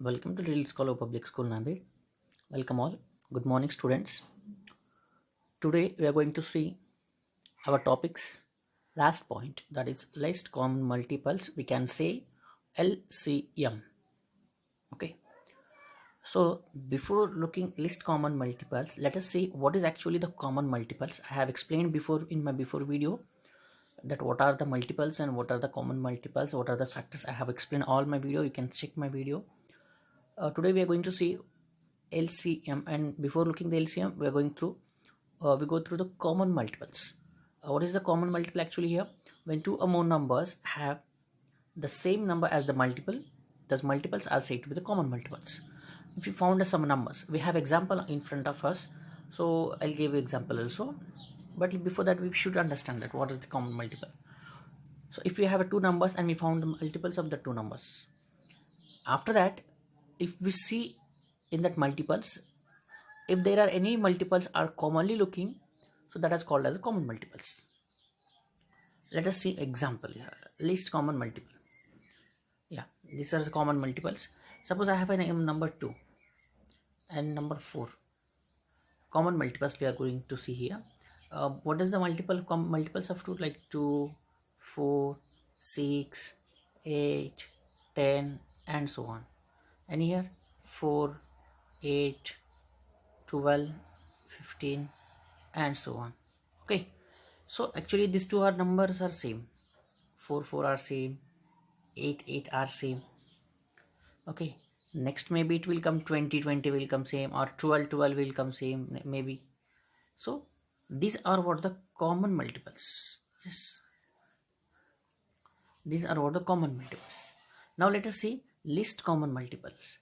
Welcome to Little Scholar Public School, Nanded. Welcome all. Good morning, students. Today we are going to see our topics. Last point, that is least common multiples. We can say LCM. Okay. So before looking least common multiples, let us see what is actually the common multiples. I have explained before in my before video that what are the multiples and what are the common multiples, what are the factors. I have explained all my video. You can check my video. Today we are going to see LCM, and before looking the LCM we are going through we go through the common multiples. What is the common multiple actually here? When two or more numbers have the same number as the multiple, those multiples are said to be the common multiples. If you found some numbers, we have example in front of us, so I'll give example also, but before that we should understand that what is the common multiple. So if we have two numbers and we found the multiples of the two numbers, after that if we see in that multiples, if there are any multiples are commonly looking, so that is called as common multiples. Let us see example here. Least common multiple. Yeah, these are the common multiples. Suppose I have a number 2 and number 4. Common multiples we are going to see here. What is the multiples of 2? Like 2, 4, 6, 8, 10 and so on. And here 4, 8, 12, 15 and so on. Okay, so actually these two are numbers are same. 4, 4 are same, 8, 8 are same. Okay, next maybe it will come 20, 20 will come same, or 12, 12 will come same maybe. So these are what the common multiples. Yes, these are what the common multiples. Now let us see least common multiples.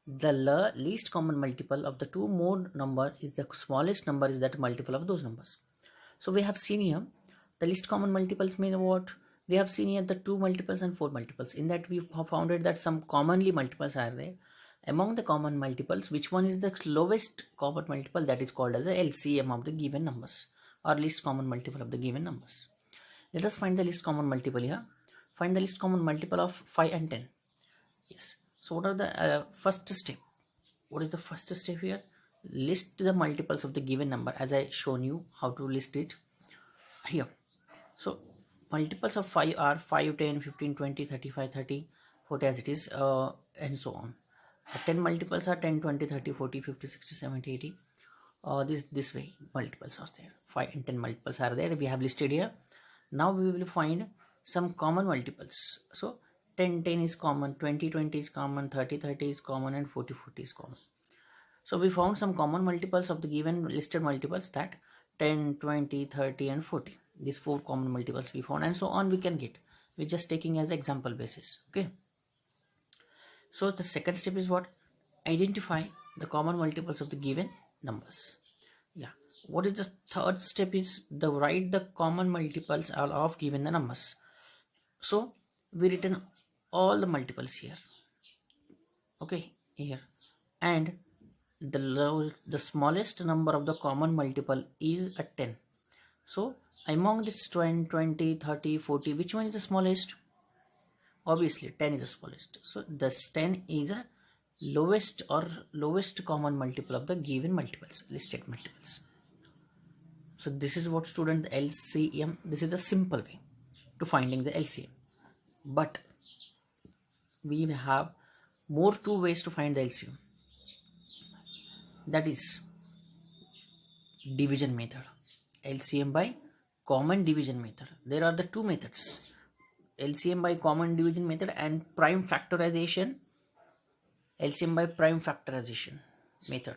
The least common multiple of the two more number is the smallest number is that multiple of those numbers. So we have seen here the least common multiples mean what? We have seen here the 2 multiples and 4 multiples. In that we have found that some commonly multiples are there. Among the common multiples, which one is the lowest common multiple? That is called as the LCM of the given numbers, or least common multiple of the given numbers. Let us find the least common multiple here. Find the least common multiple of 5 and 10. Yes. So what are the first step? What is the first step here? List the multiples of the given number, as I shown you how to list it here. So multiples of 5 are 5, 10, 15, 20, 35, 30, 40 as it is, and so on. 10 multiples are 10, 20, 30, 40, 50, 60, 70, 80. This way multiples are there. 5 and 10 multiples are there. We have listed here. Now we will find some common multiples. So 10, 10 is common, 20, 20 is common, 30, 30 is common, and 40, 40 is common. So we found some common multiples of the given listed multiples, that 10, 20, 30 and 40. These 4 common multiples we found, and so on we can get. We're just taking as example basis. Okay. So the second step is what? Identify the common multiples of the given numbers. Yeah. What is the third step is the write the common multiples of given the numbers. So we written all the multiples here. Okay, here, and the smallest number of the common multiple is a 10. So among this 20, 20, 30, 40, which one is the smallest? Obviously 10 is the smallest. So this 10 is a lowest common multiple of the given multiples, listed multiples. So this is what student LCM. This is the simple way to finding the LCM. But we have more 2 ways to find the LCM. That is division method. LCM by common division method. There are the 2 methods. LCM by common division method and prime factorization. LCM by prime factorization method.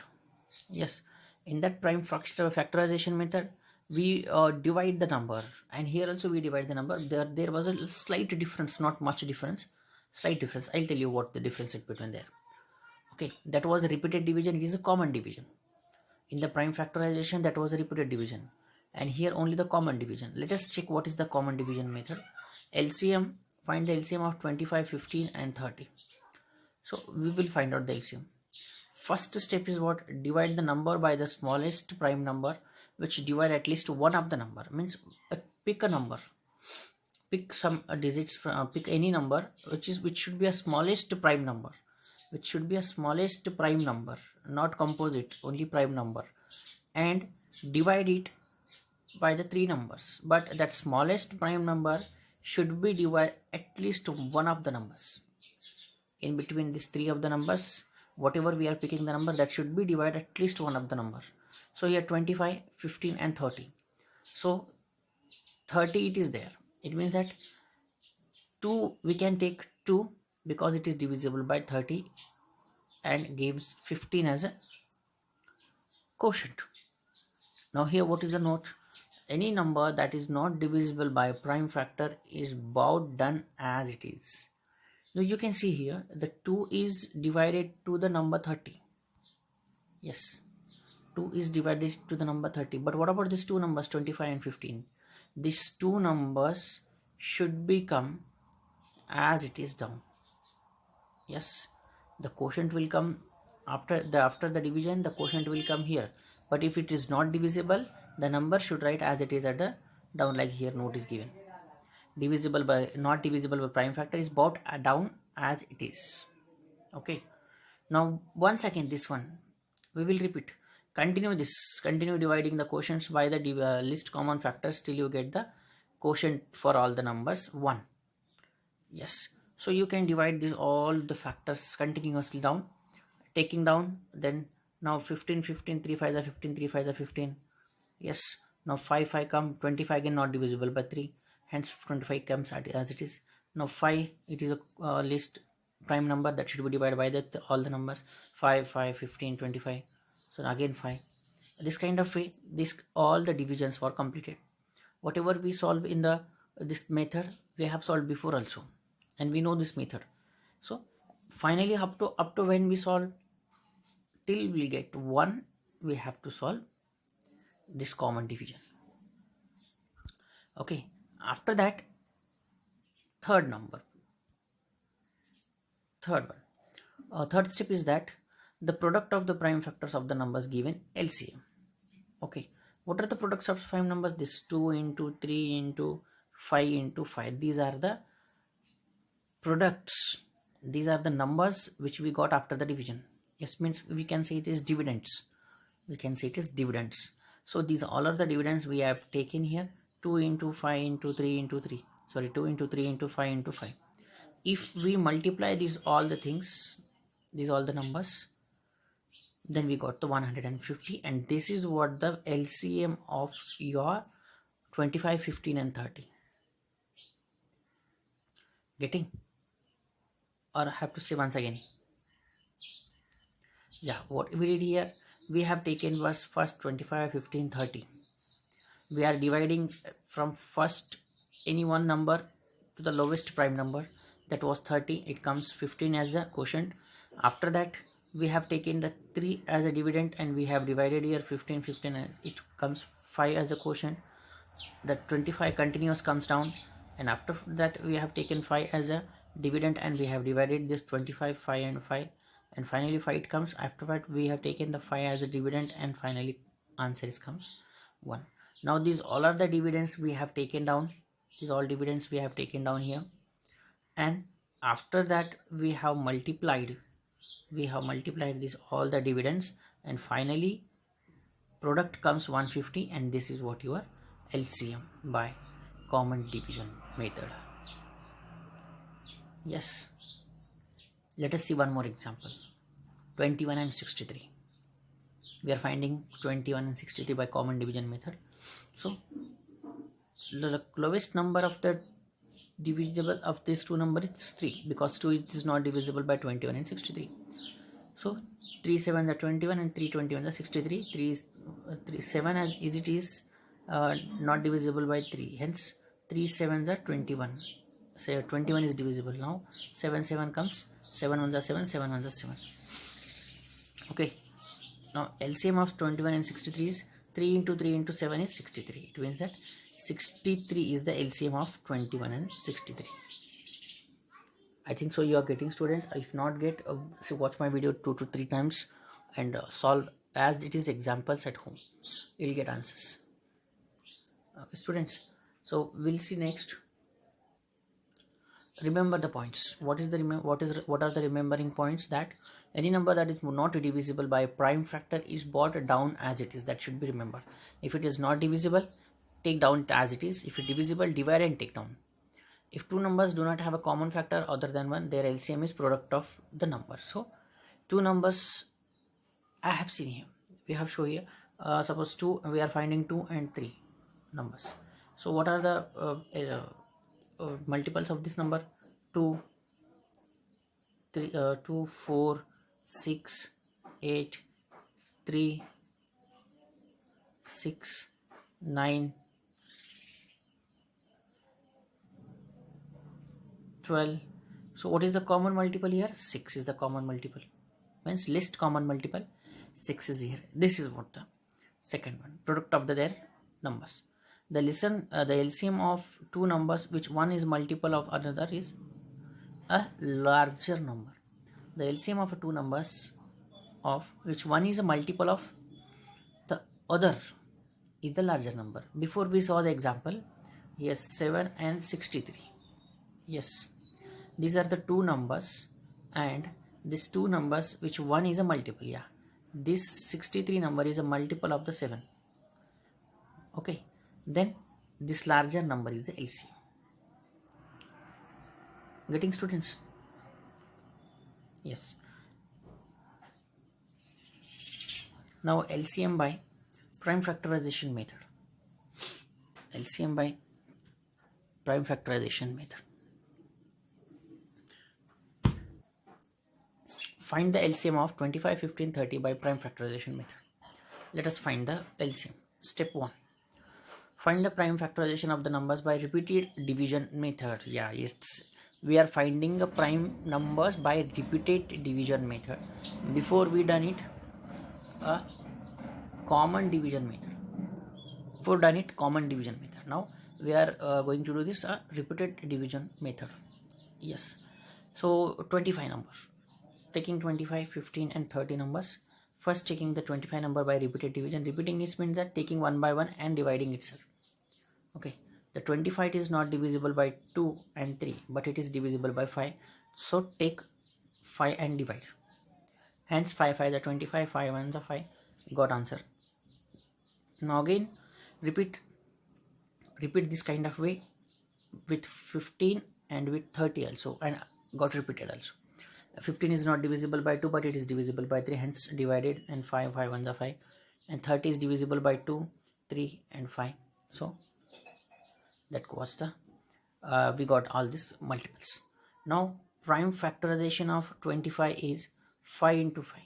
Yes, in that prime factorization method we divide the number, and here also we divide the number. There was a slight difference, not much difference, slight difference. I'll tell you what the difference is between there. Okay, that was a repeated division. It is a common division. In the prime factorization, that was a repeated division, and here only the common division. Let us check what is the common division method. LCM, find the LCM of 25, 15 and 30. So we will find out the LCM. First step is what? Divide the number by the smallest prime number, which divide at least one of the number. Means pick a number, pick some digits from pick any number which should be a smallest prime number. which should be a smallest prime number, not composite, only prime number, and divide it by the three numbers. But that smallest prime number should be divided at least one of the numbers. In between these three of the numbers, whatever we are picking the number, that should be divided at least one of the number. So here 25, 15 and 30. So 30 it is there. It means that 2, we can take 2 because it is divisible by 30 and gives 15 as a quotient. Now here what is the note? Any number that is not divisible by a prime factor is about done as it is. Now you can see here the 2 is divided to the number 30. Yes, 2 is divided to the number 30. But what about these two numbers 25 and 15? These two numbers should become as it is down. Yes, the quotient will come after the division, the quotient will come here. But if it is not divisible, the number should write as it is at the down, like here note is given. Divisible by, not divisible by prime factor is brought down as it is. Okay, now once again this one we will repeat. Continue this, continue dividing the quotients by the least common factors till you get the quotient for all the numbers 1. Yes, so you can divide this all the factors continuously down, taking down. Then now 15, 15, 3 5 are 15, 3 5 are 15. Yes, now 5 5 come, 25 again not divisible by 3, hence 25 comes as it is. Now 5, it is a least prime number that should be divided by all the numbers 5 5 15 25. So again 5. This kind of way, this all the divisions were completed. Whatever we solve in the this method, we have solved before also, and we know this method. So finally up to when we solve till we get 1, we have to solve this common division. Okay, after that third step is that the product of the prime factors of the numbers given LCM. Okay, what are the products of prime numbers? This 2 into 3 into 5 into 5. These are the products. These are the numbers which we got after the division. Yes, means we can say it is dividends. We can say it is dividends. So these all are the dividends we have taken here. 2 into 5 into 3 into 3. Sorry, 2 into 3 into 5 into 5. If we multiply these all the things, these all the numbers, then we got the 150, and this is what the LCM of your 25, 15 and 30. Getting? Or I have to say once again? Yeah, what we did here, we have taken was first 25, 15, 30. We are dividing from first any one number to the lowest prime number, that was 30. It comes 15 as the quotient. After that we have taken the 3 as a dividend, and we have divided here 15, 15 as it comes 5 as a quotient. The 25 continuous comes down, and after that we have taken 5 as a dividend, and we have divided this 25, 5 and 5, and finally 5 it comes. After that we have taken the 5 as a dividend, and finally answer is comes 1. Now these all are the dividends we have taken down. These all dividends we have taken down here, and after that we have multiplied these all the dividends, and finally product comes 150, and this is what your LCM by common division method. Yes, let us see one more example. 21 and 63. We are finding 21 and 63 by common division method. So the lowest number of the divisible of these two numbers is 3, because 2 is not divisible by 21 and 63. So 3 7 are 21 and 3 21 are 63. 3 7 as it is not divisible by 3, hence 3 7 are 21. Say 21 is divisible. Now 7 7 comes, 7 1s are 7, 7 1s are 7. Okay, now LCM of 21 and 63 is 3 into 3 into 7 is 63. It means that 63 is the LCM of 21 and 63. I think so you are getting, students. If not get, so watch my video 2 to 3 times and solve as it is examples at home. You'll get answers. Okay, students. So we'll see next. remember the points. What are the remembering points? That any number that is not divisible by a prime factor is brought down as it is. That should be remembered. If it is not divisible, take down as it is. If it is divisible, divide and take down. If two numbers do not have a common factor other than 1, their LCM is product of the number. So two numbers I have seen here, we have shown here, suppose 2, we are finding 2 and 3 numbers. So what are the multiples of this number? 2, 3, 2, 4, 6, 8, 3, 6, 9, 12. So what is the common multiple here? 6 is the common multiple. Means list common multiple, 6 is here. This is what the second one, product of their numbers. The LCM of two numbers which one is multiple of another is a larger number. The LCM of two numbers of which one is a multiple of the other is the larger number. Before we saw the example, yes, 7 and 63. Yes, these are the two numbers, and these two numbers which one is a multiple. Yeah, this 63 number is a multiple of the 7. Okay, then this larger number is the LCM. Getting, students? Yes. Now LCM by prime factorization method. LCM by prime factorization method. Find the LCM of 25, 15, 30 by prime factorization method. Let us find the LCM. Step 1. Find the prime factorization of the numbers by repeated division method. Yeah, yes, we are finding the prime numbers by repeated division method. Before we done it a common division method. Before done it common division method. Now we are going to do this repeated division method. Yes. So 25 numbers. Taking 25, 15 and 30 numbers. First taking the 25 number by repeated division. Repeating this means that taking one by one and dividing itself. Okay, the 25 is not divisible by 2 and 3, but it is divisible by 5. So take 5 and divide. Hence 5 5 the 25, 5 1 the 5. Got answer. Now again repeat this kind of way with 15 and with 30 also, and got repeated also. 15 is not divisible by 2, but it is divisible by 3, hence divided, and 5 5 1 the 5, and 30 is divisible by 2, 3 and 5. So that was the we got all these multiples. Now prime factorization of 25 is 5 into 5.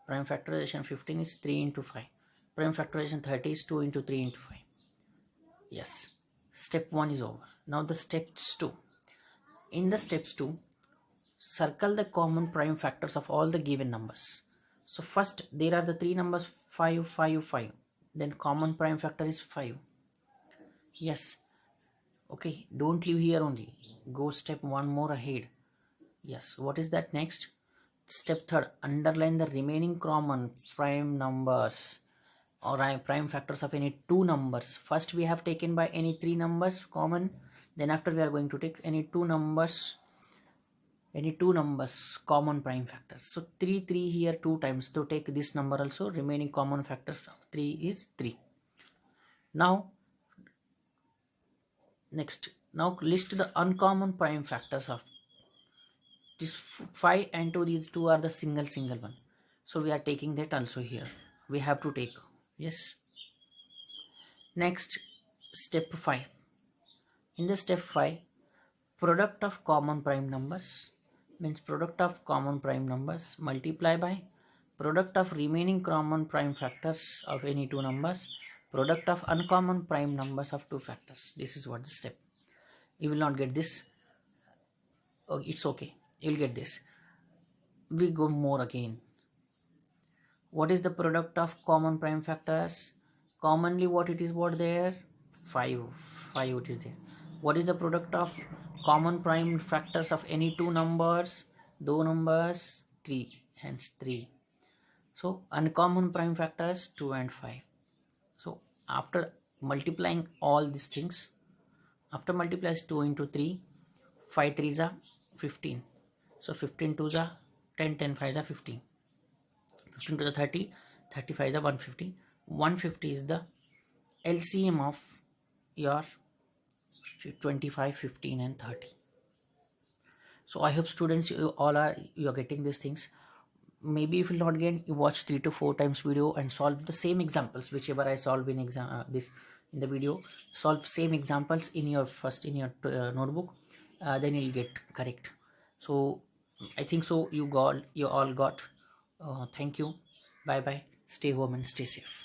Prime factorization 15 is 3 into 5. Prime factorization 30 is 2 into 3 into 5. Yes, step 1 is over. Now the steps 2. In the steps 2, circle the common prime factors of all the given numbers. So first there are the three numbers 5 5 5. Then common prime factor is 5. Yes. Okay, don't leave here only. Go step one more ahead. Yes, what is that next? Step 3, underline the remaining common prime numbers or prime factors of any two numbers. First we have taken by any three numbers common. Then after we are going to take any two numbers common prime factors. So 3 3 here 2 times. So take this number also. Remaining common factor of 3 is 3. Now next, now list the uncommon prime factors of this 5 and 2. These two are the single one. So we are taking that also here. We have to take. Yes. Next, step 5. In the step 5, product of common prime numbers means product of common prime numbers multiply by product of remaining common prime factors of any two numbers, product of uncommon prime numbers of two factors. This is what the step. You will not get this. Oh, it's okay. You will get this. We go more again. What is the product of common prime factors? Commonly what it is, what there? 5 it is there. What is the product of common prime factors of any two numbers? Those numbers 3, hence 3. So uncommon prime factors 2 and 5. So after multiplying all these things, after multiplying 2 into 3, 5 3s are 15. So 15 2s are 10, 10 5s are 15. 15 to the 30, 35 is a 150. 150 is the LCM of your 25, 15 and 30. So I hope students, you are getting these things. Maybe if you will not get, you watch 3 to 4 times video and solve the same examples whichever I solve in this in the video. Solve same examples in your notebook, then you'll get correct. So I think so you all got. Thank you. Bye bye. Stay home and stay safe.